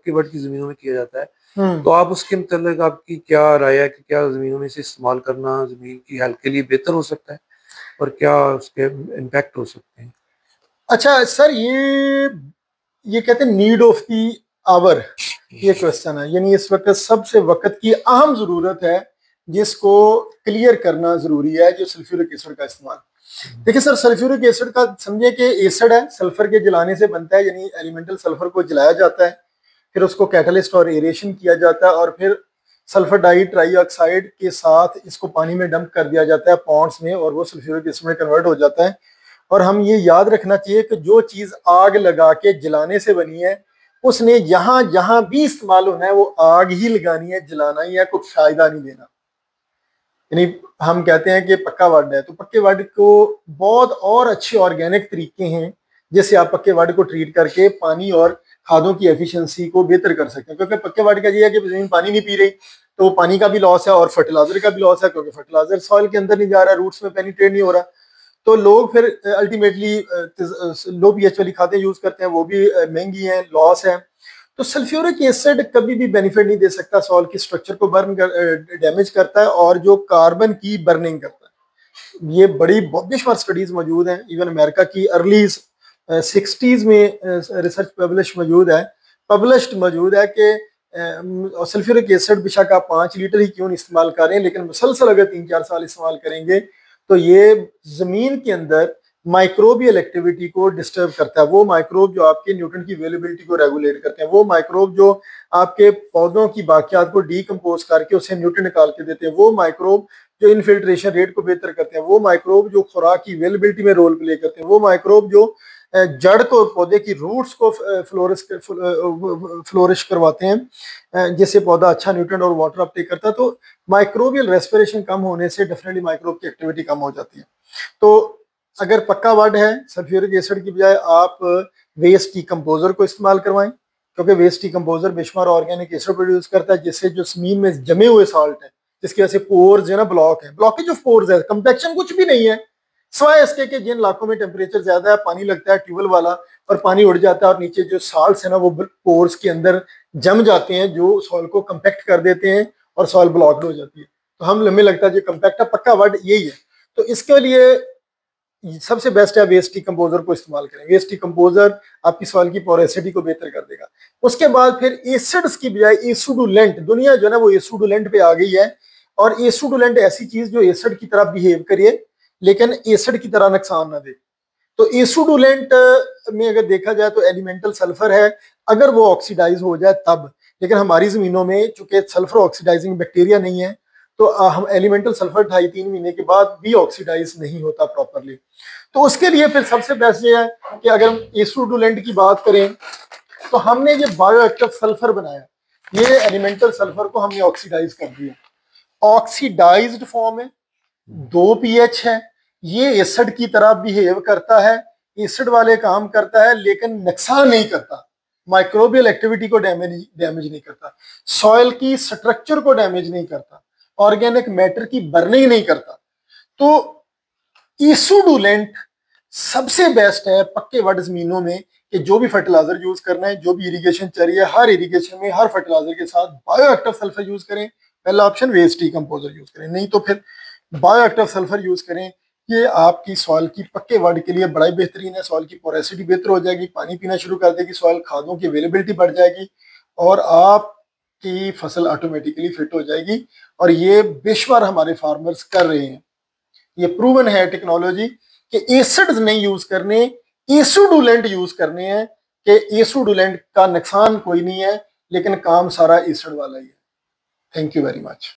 पक्के वट की जमीनों में किया जाता है। तो आप उसके मतलब आपकी क्या राय है कि क्या जमीनों में इसे इस्तेमाल करना जमीन की हेल्थ के लिए बेहतर हो सकता है और क्या उसके इम्पैक्ट हो सकते हैं? अच्छा सर, ये कहते हैं नीड ऑफ दी आवर, ये क्वेश्चन है। यानी इस वक्त सबसे वक्त की अहम जरूरत है जिसको क्लियर करना जरूरी है, जो सल्फ्यूरिक एसिड का इस्तेमाल। देखिए सर, सल्फ्यूरिक एसिड का समझिए कि एसिड है, सल्फर के जलाने से बनता है, यानी एलिमेंटल सल्फर को जलाया जाता है, फिर उसको कैटलिस्ट और एरेशन किया जाता है, और फिर सल्फर डाई ट्राईऑक्साइड के साथ इसको पानी में डंप कर दिया जाता है पॉन्ड्स में, और वो सल्फ्यूरिक एसिड में कन्वर्ट हो जाता है। और हम ये याद रखना चाहिए कि जो चीज आग लगा के जलाने से बनी है, उसने जहां जहां भी इस्तेमाल होना है वो आग ही लगानी है, जलाना ही है, कोई फायदा नहीं देना। यानी हम कहते हैं कि पक्का वड है, तो पक्के वड को बहुत और अच्छे ऑर्गेनिक तरीके हैं जिससे आप पक्के वड को ट्रीट करके पानी और खादों की एफिशिएंसी को बेहतर कर सकते हैं। क्योंकि पक्के वड का ये है कि जमीन पानी नहीं पी रही, तो पानी का भी लॉस है और फर्टिलाइजर का भी लॉस है, क्योंकि फर्टिलाइजर सॉइल के अंदर नहीं जा रहा, रूट्स में पेनिट्रेट नहीं हो रहा। तो लोग फिर अल्टीमेटली लो पीएच वाली खादें यूज करते हैं, वो भी महंगी हैं, लॉस है। तो सल्फ्यूरिक एसिड कभी भी बेनिफिट नहीं दे सकता, सॉइल की स्ट्रक्चर को डैमेज करता है और जो कार्बन की बर्निंग करता है। ये बड़ी बहुत बेशुमार स्टडीज मौजूद हैं, इवन अमेरिका की अर्ली 60s में रिसर्च पब्लिश्ड मौजूद है कि सल्फ्यूरिक एसिड बेशक आप 5 लीटर ही क्यों नहीं इस्तेमाल करें, लेकिन मुसलसल अगर 3-4 साल इस्तेमाल करेंगे तो ये जमीन के अंदर माइक्रोबियल एक्टिविटी को डिस्टर्ब करता है। वो माइक्रोब जो आपके न्यूट्रिएंट की अवेलेबिलिटी को रेगुलेट करते हैं, वो माइक्रोब जो आपके पौधों की बाकियात को डीकम्पोज करके उससे न्यूट्रिएंट निकाल के देते हैं, वो माइक्रोब जो इनफिल्ट्रेशन रेट को बेहतर करते हैं, वो माइक्रोब जो खुराक की अवेलेबिलिटी में रोल प्ले करते हैं, वो माइक्रोब जो जड़ को, पौधे की रूट्स को फ्लोरिश करवाते हैं, जिससे पौधा अच्छा न्यूट्रिएंट और वाटर अपटेक करता है। तो माइक्रोबियल रेस्पिरेशन कम होने से डेफिनेटली माइक्रोब की एक्टिविटी कम हो जाती है। तो अगर पक्का वर्ड है, सल्फ्यूरिक एसिड की बजाय आप वेस्ट डिकम्पोजर को इस्तेमाल करवाएं, क्योंकि वेस्ट डिकम्पोजर बेशुमार ऑर्गेनिक एसिड प्रोड्यूस करता है, जिससे जो जमीन में जमे हुए साल्ट है, जिसकी वजह से पोर्स है ना, ब्लॉक है, ब्लॉकेज ऑफ पोर्स है, कंपैक्शन कुछ भी नहीं है, सिवाय इसके कि जिन इलाकों में टेम्परेचर ज्यादा है, पानी लगता है ट्यूबवेल वाला और पानी उड़ जाता है और नीचे जो साल्ट्स है ना वो पोर्स के अंदर जम जाते हैं, जो सॉइल को कंपैक्ट कर देते हैं और सॉइल ब्लॉक्ड हो जाती है। तो हमें लगता है जो कंपैक्ट है, पक्का वर्ड यही है। तो इसके लिए सबसे बेस्ट है वेस्ट डिकम्पोजर को इस्तेमाल करें। वेस्ट डिकम्पोजर आपकी सॉइल की पोरेसिटी को बेहतर कर देगा। उसके बाद फिर एसिड्स की बजाय एसुडुलेंट, दुनिया जो है ना वो एसुडुलेंट पे आ गई है, और एसुडुलेंट ऐसी चीज जो एसिड की तरह बिहेव करिए लेकिन एसिड की तरह नुकसान ना दे। तो एसुडुलेंट में अगर देखा जाए तो एलिमेंटल सल्फर है, अगर वो ऑक्सीडाइज हो जाए तब। लेकिन हमारी जमीनों में चूंकि सल्फर ऑक्सीडाइजिंग बैक्टीरिया नहीं है, तो हम एलिमेंटल सल्फर 2.5-3 महीने के बाद भी ऑक्सीडाइज नहीं होता प्रॉपरली। तो उसके लिए फिर सबसे बेस्ट ये है कि अगर हम एसुडुलेंट की बात करें तो हमने ये बायोएक्टिव सल्फर बनाया, ये एलिमेंटल सल्फर को हमने ऑक्सीडाइज कर दिया, ऑक्सीडाइज्ड फॉर्म है, 2 pH है, ये एसिड की तरह बिहेव करता है, एसिड वाले काम करता है लेकिन नुकसान नहीं करता, माइक्रोबियल एक्टिविटी को डैमेज नहीं करता, सॉइल की स्ट्रक्चर को डैमेज नहीं करता, ऑर्गेनिक मैटर की बर्निंग नहीं करता। तो एसुडुलेंट सबसे बेस्ट है पक्के वड जमीनों में कि जो भी फर्टिलाइजर यूज करना है, जो भी इरिगेशन चल रही है, हर इरिगेशन में हर फर्टिलाइजर के साथ बायोएक्टिव सल्फर यूज करें। पहला ऑप्शन वेस्ट डिकम्पोजर यूज करें, नहीं तो फिर बायोएक्टिव सल्फर यूज करें। ये आपकी सॉइल की पक्के वर्ड के लिए बड़ा ही बेहतरीन है, सॉइल की पोरेसिटी बेहतर हो जाएगी, पानी पीना शुरू कर देगी, सॉइल खादों की अवेलेबिलिटी बढ़ जाएगी और आपकी फसल ऑटोमेटिकली फिट हो जाएगी। और ये बेशुमार हमारे फार्मर्स कर रहे हैं, ये प्रूवन है टेक्नोलॉजी कि एसिड्स नहीं यूज करने, एसुडुलेंट यूज करने हैं, कि एसुडुलेंट का नुकसान कोई नहीं है लेकिन काम सारा एसिड वाला ही है। Thank you very much.